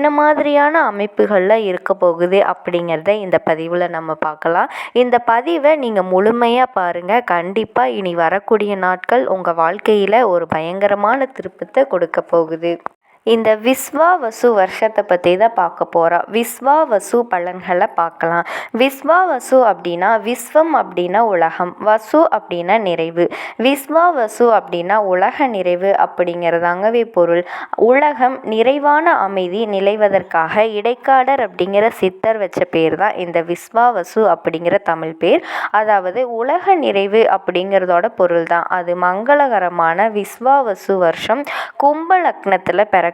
என்ன மாதிரியான அமைப்புகளில் இருக்க போகுது அப்படிங்கிறத இந்த பதிவில் நம்ம பார்க்கலாம். இந்த பதிவை நீங்கள் முழுமையாக பாருங்கள். கண்டிப்பாக இனி வரக்கூடிய நாட்கள் உங்கள் வாழ்க்கையில் ஒரு பயங்கரமான திருப்பத்தை கொடுக்க போகுது. இந்த விஸ்வாவசு வருஷத்தை பற்றி தான் பார்க்க போகிறோம். விஸ்வாவசு பலன்களை பார்க்கலாம். விஸ்வாவசு அப்படின்னா விஸ்வம் அப்படின்னா உலகம், வசு அப்படின்னா நிறைவு. விஸ்வாவசு அப்படின்னா உலக நிறைவு அப்படிங்கிறதாங்கவே பொருள். உலகம் நிறைவான அமைதி நிலைவதற்காக இடைக்காடர் அப்படிங்கிற சித்தர் வச்ச பேர் தான் இந்த விஸ்வாவசு அப்படிங்கிற தமிழ் பேர். அதாவது உலக நிறைவு அப்படிங்கிறதோட பொருள் தான். அது மங்களகரமான விஸ்வாவசு வருஷம் கும்ப லக்னத்தில் பிறக்குதுங்க.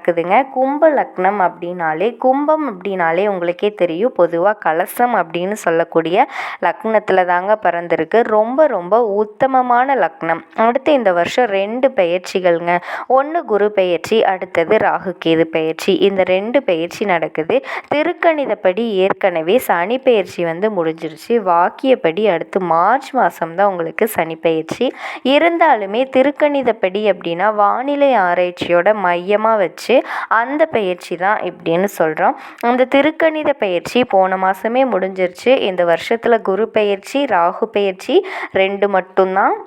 கும்ப லக்னம் அப்படின்னாலே, கும்பம் அப்படின்னாலே உங்களுக்கே தெரியும், பொதுவாக கலசம் அப்படின்னு சொல்லக்கூடிய லக்னத்தில் தாங்க பிறந்திருக்கு. ரொம்ப ரொம்ப உத்தமமான லக்னம். அடுத்து இந்த வருஷம் 2 பெயர்ச்சிகள்ங்க. ஒன்று குரு பெயர்ச்சி, அடுத்தது ராகு கேது பெயர்ச்சி. இந்த 2 பெயர்ச்சி நடக்குது. திருக்கணிதப்படி ஏற்கனவே சனி பெயர்ச்சி முடிஞ்சிருச்சு. வாக்கியப்படி அடுத்து மார்ச் மாதம் தான் உங்களுக்கு சனி பெயர்ச்சி. இருந்தாலுமே திருக்கணிதப்படி அப்படின்னா வானிலை ஆராய்ச்சியோட மையமாக வச்சு அந்த பயிற்சி தான் இப்படின்னு சொல்கிறோம். அந்த திருக்கணித பயிற்சி போன மாதமே முடிஞ்சிருச்சு. இந்த வருஷத்தில் குரு பயிற்சி ராகு பயிற்சி 2 மட்டும்தான்.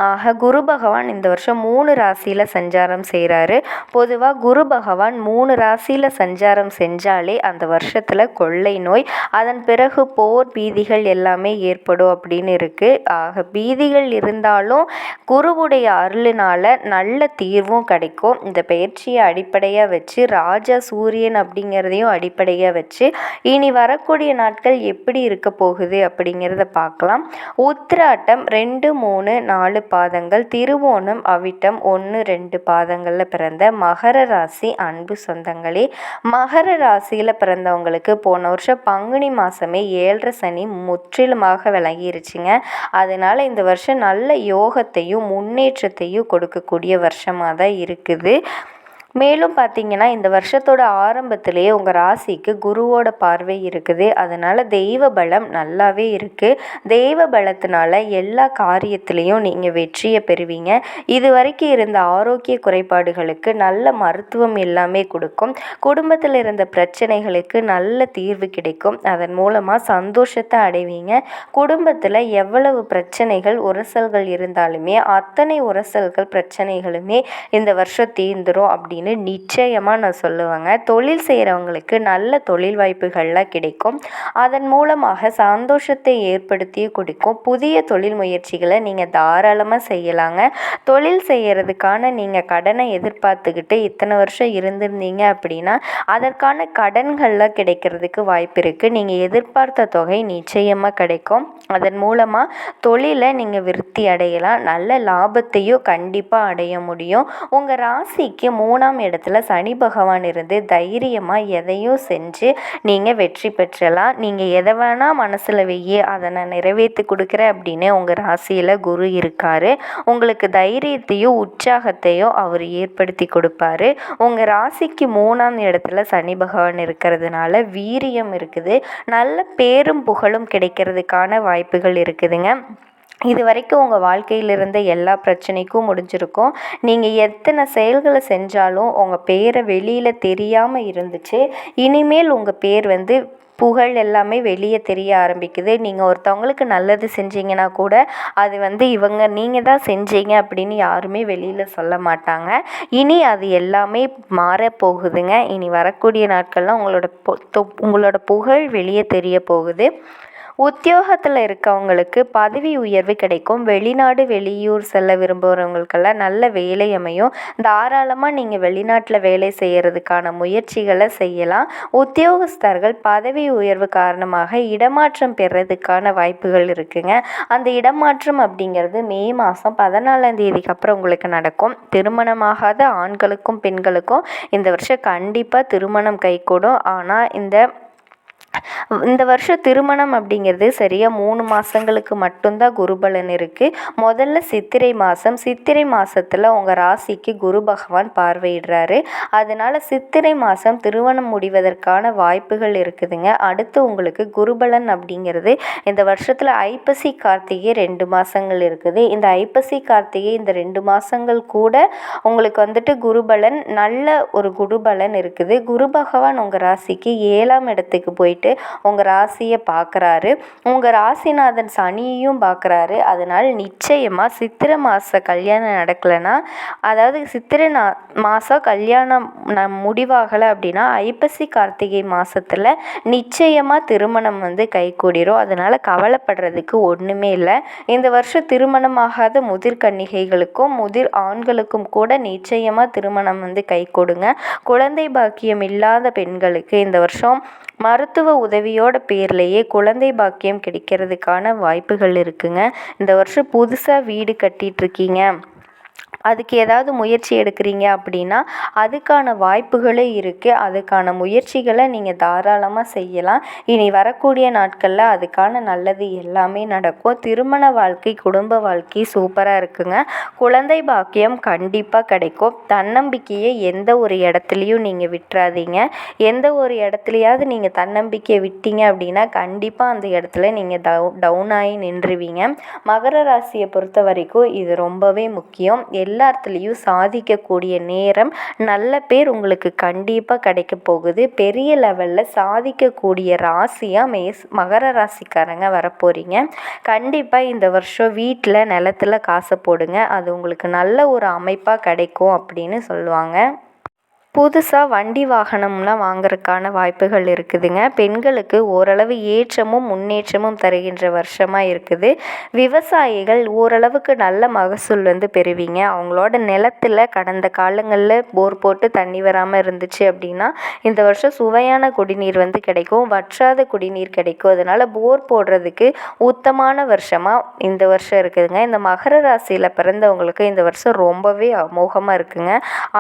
ஆக குரு பகவான் இந்த வருஷம் 3 ராசியில் சஞ்சாரம் செய்கிறாரு. பொதுவாக குரு பகவான் 3 ராசியில் சஞ்சாரம் செஞ்சாலே அந்த வருஷத்தில் கொள்ளை நோய், அதன் பிறகு போர் பீதிகள் எல்லாமே ஏற்படும் அப்படின்னு இருக்குது. ஆக பீதிகள் இருந்தாலும் குருவுடைய அருளினால் நல்ல தீர்வும் கிடைக்கும். இந்த பயிற்சியை அடிப்படையாக வச்சு ராஜா சூரியன் அப்படிங்கிறதையும் அடிப்படையாக வச்சு இனி வரக்கூடிய நாட்கள் எப்படி இருக்க போகுது அப்படிங்கிறத பார்க்கலாம். உத்திராட்டம் 2, 3, 4 பாதங்கள், திருவோணம் அவிட்டம் 1, 2 பாதங்களில் பிறந்த மகர ராசி அன்பு சொந்தங்களே, மகர ராசியில் பிறந்தவங்களுக்கு போன வருஷம் பங்குனி மாதமே 7.5 சனி முற்றிலுமாக விலகிருச்சுங்க. அதனால் இந்த வருஷம் நல்ல யோகத்தையும் முன்னேற்றத்தையும் கொடுக்கக்கூடிய வருஷமாக தான் இருக்குது. மேலும் பார்த்திங்கன்னா இந்த வருஷத்தோட ஆரம்பத்திலேயே உங்கள் ராசிக்கு குருவோட பார்வை இருக்குது. அதனால் தெய்வ பலம் நல்லாவே இருக்குது. தெய்வ பலத்தினால எல்லா காரியத்திலையும் நீங்கள் வெற்றியை பெறுவீங்க. இது வரைக்கும் இருந்த ஆரோக்கிய குறைபாடுகளுக்கு நல்ல மருத்துவம் எல்லாமே கொடுக்கும். குடும்பத்தில் இருந்த பிரச்சனைகளுக்கு நல்ல தீர்வு கிடைக்கும். அதன் மூலமாக சந்தோஷத்தை அடைவீங்க. குடும்பத்தில் எவ்வளவு பிரச்சனைகள் உரசல்கள் இருந்தாலுமே அத்தனை உரசல்கள் பிரச்சனைகளுமே இந்த வருஷம் தீர்ந்துடும் அப்படின்னு நிச்சயமாக நான் சொல்லுவேங்க. தொழில் செய்கிறவங்களுக்கு நல்ல தொழில் வாய்ப்புகள்லாம் கிடைக்கும். அதன் மூலமாக சந்தோஷத்தை ஏற்படுத்தி கொடுக்கும். புதிய தொழில் முயற்சிகளை நீங்கள் தாராளமாக செய்யலாங்க. தொழில் செய்கிறதுக்கான நீங்கள் கடனை எதிர்பார்த்துக்கிட்டு இத்தனை வருஷம் இருந்திருந்தீங்க அப்படின்னா அதற்கான கடன்கள்லாம் கிடைக்கிறதுக்கு வாய்ப்பு இருக்குது. நீங்கள் எதிர்பார்த்த தொகை நிச்சயமாக கிடைக்கும். அதன் மூலமாக தொழிலை நீங்கள் விருத்தி அடையலாம். நல்ல லாபத்தையும் கண்டிப்பாக அடைய முடியும். உங்கள் ராசிக்கு 3ஆம் இடத்துல சனி பகவான் இருந்து தைரியமாக எதையும் செஞ்சு நீங்கள் வெற்றி பெற்றலாம். நீங்கள் எதை வேணால் மனசில் வெய்ய அதை நான் நிறைவேற்றி கொடுக்குறேன் அப்படின்னு உங்கள் ராசியில் குரு இருக்கார். உங்களுக்கு தைரியத்தையும் உற்சாகத்தையும் அவர் ஏற்படுத்தி கொடுப்பாரு. உங்கள் ராசிக்கு 3ஆம் இடத்துல சனி பகவான் இருக்கிறதுனால வீரியம் இருக்குது. நல்ல பேரும் புகழும் கிடைக்கிறதுக்கான வாய்ப்புகள் இருக்குதுங்க. இது வரைக்கும் உங்கள் வாழ்க்கையில் இருந்த எல்லா பிரச்சனைக்கும் முடிஞ்சிருக்கும். நீங்கள் எத்தனை செயல்களை செஞ்சாலும் உங்கள் பேரை வெளியில் தெரியாமல் இருந்துச்சு. இனிமேல் உங்கள் பேர் புகழ் எல்லாமே வெளியே தெரிய ஆரம்பிக்குது. நீங்கள் ஒருத்தவங்களுக்கு நல்லது செஞ்சீங்கன்னா கூட அது நீங்கள் தான் செஞ்சீங்க அப்படின்னு யாருமே வெளியில் சொல்ல மாட்டாங்க. இனி அது எல்லாமே மாறப்போகுதுங்க. இனி வரக்கூடிய நாட்கள்லாம் உங்களோட புகழ் வெளியே தெரிய போகுது. உத்தியோகத்தில் இருக்கவங்களுக்கு பதவி உயர்வு கிடைக்கும். வெளிநாடு வெளியூர் செல்ல விரும்புகிறவங்களுக்கெல்லாம் நல்ல வேலை அமையும். தாராளமாக நீங்கள் வெளிநாட்டில் வேலை செய்கிறதுக்கான முயற்சிகளை செய்யலாம். உத்தியோகஸ்தர்கள் பதவி உயர்வு காரணமாக இடமாற்றம் பெறதுக்கான வாய்ப்புகள் இருக்குங்க. அந்த இடமாற்றம் அப்படிங்கிறது மே மாதம் 14ஆம் தேதிக்கு அப்புறம் உங்களுக்கு நடக்கும். திருமணமாகாத ஆண்களுக்கும் பெண்களுக்கும் இந்த வருஷம் கண்டிப்பாக திருமணம் கைகூடும். ஆனால் இந்த இந்த வருஷம் திருமணம் அப்படிங்கிறது சரியாக 3 மாதங்களுக்கு மட்டும்தான் குருபலன் இருக்குது. முதல்ல சித்திரை மாதம், சித்திரை மாதத்தில் உங்கள் ராசிக்கு குரு பகவான் பார்வையிடுறாரு. அதனால் சித்திரை மாதம் திருமணம் முடிவதற்கான வாய்ப்புகள் இருக்குதுங்க. அடுத்து உங்களுக்கு குருபலன் அப்படிங்கிறது இந்த வருஷத்தில் ஐப்பசி கார்த்திகை 2 மாதங்கள் இருக்குது. இந்த ஐப்பசி கார்த்திகை இந்த 2 மாதங்கள் கூட உங்களுக்கு வந்துட்டு குருபலன் நல்ல ஒரு குருபலன் இருக்குது. குரு பகவான் உங்கள் ராசிக்கு 7ஆம் இடத்துக்கு போயிட்டு உங்கள் ராசியை பார்க்குறாரு. உங்கள் ராசிநாதன் சனியையும் பார்க்குறாரு. அதனால் நிச்சயமாக சித்திரை மாத கல்யாணம் நடக்கலைன்னா, அதாவது சித்திரை மாதம் கல்யாணம் முடிவாகலை அப்படின்னா ஐப்பசி கார்த்திகை மாதத்தில் நிச்சயமாக திருமணம் கைகூடிரும். அதனால் கவலைப்படுறதுக்கு ஒன்றுமே இல்லை. இந்த வருஷம் திருமணமாகாத முதிர் கன்னிகைகளுக்கும் முதிர் ஆண்களுக்கும் கூட நிச்சயமாக திருமணம் கைகூடுங்க. குழந்தை பாக்கியம் இல்லாத பெண்களுக்கு இந்த வருஷம் மருத்துவ உதவியோட பேர்லேயே குழந்தை பாக்கியம் கிடைக்கிறதுக்கான வாய்ப்புகள் இருக்குங்க. இந்த வருஷம் புதுசாக வீடு கட்டிகிட்ருக்கீங்க, அதுக்கு ஏதாவது முயற்சி எடுக்கிறீங்க அப்படின்னா அதுக்கான வாய்ப்புகளே இருக்குது. அதுக்கான முயற்சிகளை நீங்கள் தாராளமாக செய்யலாம். இனி வரக்கூடிய நாட்களில் அதுக்கான நல்லது எல்லாமே நடக்கும். திருமண வாழ்க்கை, குடும்ப வாழ்க்கை சூப்பராக இருக்குங்க. குழந்தை பாக்கியம் கண்டிப்பாக கிடைக்கும். தன்னம்பிக்கையை எந்த ஒரு இடத்துலையும் நீங்கள் விட்டுறாதீங்க. எந்த ஒரு இடத்துலையாவது நீங்கள் தன்னம்பிக்கையை விட்டீங்க அப்படின்னா கண்டிப்பாக அந்த இடத்துல நீங்கள் டவுன் ஆகி நின்றுவீங்க. மகர ராசியை பொறுத்த வரைக்கும் இது ரொம்பவே முக்கியம். எல்லாத்துலேயும் சாதிக்கக்கூடிய நேரம், நல்ல பேர் உங்களுக்கு கண்டிப்பாக கிடைக்க போகுது. பெரிய லெவலில் சாதிக்கக்கூடிய ராசியாக மகர ராசிக்காரங்க வரப்போகிறீங்க. கண்டிப்பாக இந்த வருஷம் வீட்டில் நிலத்தில் காசை போடுங்க, அது உங்களுக்கு நல்ல ஒரு அமைப்பாக கிடைக்கும் அப்படின்னு சொல்லுவாங்க. புதுசாக வண்டி வாகனம்லாம் வாங்குறதுக்கான வாய்ப்புகள் இருக்குதுங்க. பெண்களுக்கு ஓரளவு ஏற்றமும் முன்னேற்றமும் தருகின்ற வருஷமாக இருக்குது. விவசாயிகள் ஓரளவுக்கு நல்ல மகசூல் பெறுவீங்க. அவங்களோட நிலத்தில் கடந்த காலங்களில் போர் போட்டு தண்ணி வராமல் இருந்துச்சு அப்படின்னா இந்த வருஷம் சுவையான குடிநீர் கிடைக்கும், வற்றாத குடிநீர் கிடைக்கும். அதனால் போர் போடுறதுக்கு உத்தமான வருஷமாக இந்த வருஷம் இருக்குதுங்க. இந்த மகர ராசியில் பிறந்தவங்களுக்கு இந்த வருஷம் ரொம்பவே அமோகமாக இருக்குங்க.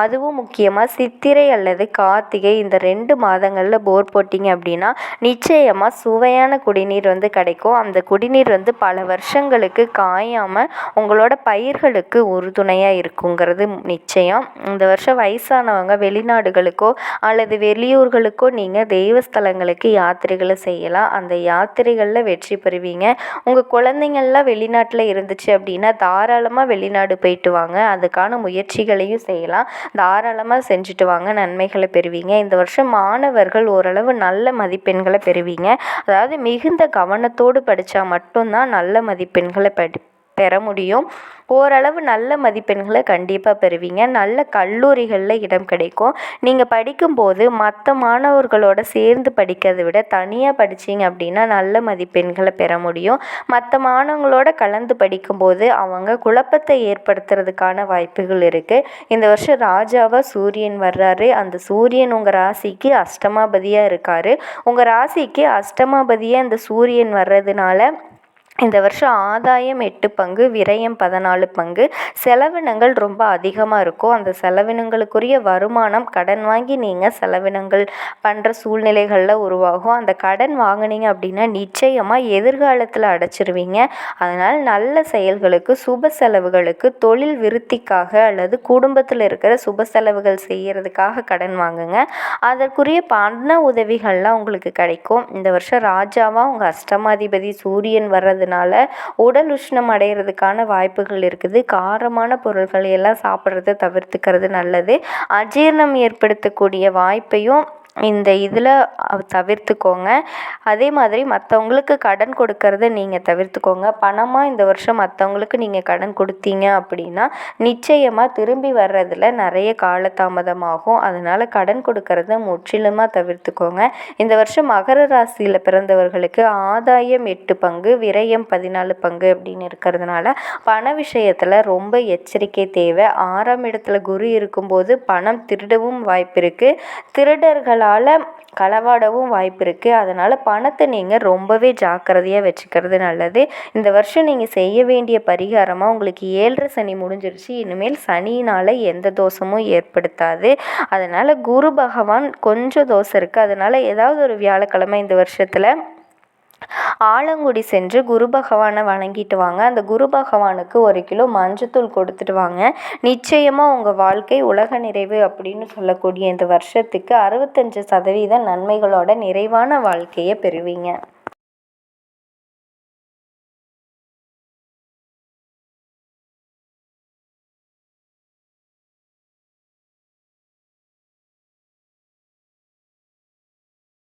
அதுவும் முக்கியமாக சித்திரை அல்லது கார்த்திகை இந்த 2 மாதங்களில் போர் போட்டிங்க அப்படின்னா நிச்சயமாக சுவையான குடிநீர் கிடைக்கும். அந்த குடிநீர் பல வருஷங்களுக்கு காயாமல் உங்களோட பயிர்களுக்கு உறுதுணையாக இருக்குங்கிறது நிச்சயம். இந்த வருஷம் வயசானவங்க வெளிநாடுகளுக்கோ அல்லது வெளியூர்களுக்கோ நீங்கள் தெய்வஸ்தலங்களுக்கு யாத்திரைகளை செய்யலாம். அந்த யாத்திரைகளில் வெற்றி பெறுவீங்க. உங்கள் குழந்தைங்கள்லாம் வெளிநாட்டில் இருந்துச்சு அப்படின்னா தாராளமாக வெளிநாடு போயிட்டு வாங்க. அதுக்கான முயற்சிகளையும் செய்யலாம். தாராளமாக செஞ்சுட்டு வாங்க, நன்மைகளை பெறுவீங்க. இந்த வருஷம் மாணவர்கள் ஓரளவு நல்ல மதிப்பெண்களை பெறுவீங்க. அதாவது மிகுந்த கவனத்தோடு படித்தா மட்டும்தான் நல்ல மதிப்பெண்களை பெற முடியும். ஓரளவு நல்ல மதிப்பெண்களை கண்டிப்பாக பெறுவீங்க. நல்ல கல்லூரிகளில் இடம் கிடைக்கும். நீங்கள் படிக்கும்போது மற்ற மாணவர்களோட சேர்ந்து படிக்கிறதை விட தனியாக படித்தீங்க அப்படின்னா நல்ல மதிப்பெண்களை பெற முடியும். மற்ற மாணவங்களோட கலந்து படிக்கும்போது அவங்க குழப்பத்தை ஏற்படுத்துறதுக்கான வாய்ப்புகள் இருக்குது. இந்த வருஷம் ராஜாவாக சூரியன் வர்றாரு. அந்த சூரியன் உங்கள் ராசிக்கு அஷ்டமாபதியாக இருக்கார். உங்கள் ராசிக்கு அஷ்டமாபதியாக இந்த சூரியன் வர்றதுனால இந்த வருஷம் ஆதாயம் 8 பங்கு, விரயம் 14 பங்கு. செலவினங்கள் ரொம்ப அதிகமாக இருக்கும். அந்த செலவினங்களுக்குரிய வருமானம் கடன் வாங்கி நீங்கள் செலவினங்கள் பண்ணுற சூழ்நிலைகளில் உருவாகும். அந்த கடன் வாங்கினீங்க அப்படின்னா நிச்சயமாக எதிர்காலத்தில் அடைச்சிருவீங்க. அதனால் நல்ல செயல்களுக்கு, சுப செலவுகளுக்கு, தொழில் விருத்திக்காக அல்லது குடும்பத்தில் இருக்கிற சுப செலவுகள் செய்கிறதுக்காக கடன் வாங்குங்க. அதற்குரிய பண உதவிகள்லாம் உங்களுக்கு கிடைக்கும். இந்த வருஷம் ராஜாவாக உங்கள் அஷ்டமாதிபதி சூரியன் வர்றது உடல் உஷ்ணம் அடைகிறதுக்கான வாய்ப்புகள் இருக்குது. காரமான பொருட்களை எல்லாம் சாப்பிட்றத தவிர்த்துக்கிறது நல்லது. அஜீரணம் ஏற்படுத்தக்கூடிய வாய்ப்பையும் இந்த இதில் தவிர்த்துக்கோங்க. அதே மாதிரி மற்றவங்களுக்கு கடன் கொடுக்கறத நீங்கள் தவிர்த்துக்கோங்க. பணமாக இந்த வருஷம் மற்றவங்களுக்கு நீங்கள் கடன் கொடுத்தீங்க அப்படின்னா நிச்சயமாக திரும்பி வர்றதில் நிறைய காலதாமதமாகும். அதனால் கடன் கொடுக்கறத முற்றிலுமாக தவிர்த்துக்கோங்க. இந்த வருஷம் மகர ராசியில் பிறந்தவர்களுக்கு ஆதாயம் 8 பங்கு, விரயம் 14 பங்கு அப்படின்னு இருக்கிறதுனால பண விஷயத்தில் ரொம்ப எச்சரிக்கை தேவை. 6ஆம் இடத்துல குரு இருக்கும்போது பணம் திருடவும் வாய்ப்பு இருக்குது. திருடர்களால் கிரகங்களால் களவாடவும் வாய்ப்பு இருக்குது. அதனால் பணத்தை நீங்கள் ரொம்பவே ஜாக்கிரதையாக வச்சுக்கிறது நல்லது. இந்த வருஷம் நீங்கள் செய்ய வேண்டிய பரிகாரமாக, உங்களுக்கு 7.5 சனி முடிஞ்சிருச்சு, இனிமேல் சனியினால் எந்த தோஷமும் ஏற்படுத்தாது. அதனால் குரு பகவான் கொஞ்சம் தோஷம் இருக்குது. அதனால் ஏதாவது ஒரு வியாழக்கிழமை இந்த வருஷத்தில் ஆலங்குடி சென்று குரு பகவானை வணங்கிட்டு வாங்க. அந்த குரு பகவானுக்கு 1 கிலோ மஞ்சத்தூள் கொடுத்துட்டு வாங்க. நிச்சயமாக உங்கள் வாழ்க்கை உலக நிறைவு அப்படின்னு சொல்லக்கூடிய இந்த வருஷத்துக்கு 65% நன்மைகளோட நிறைவான வாழ்க்கையை பெறுவீங்க.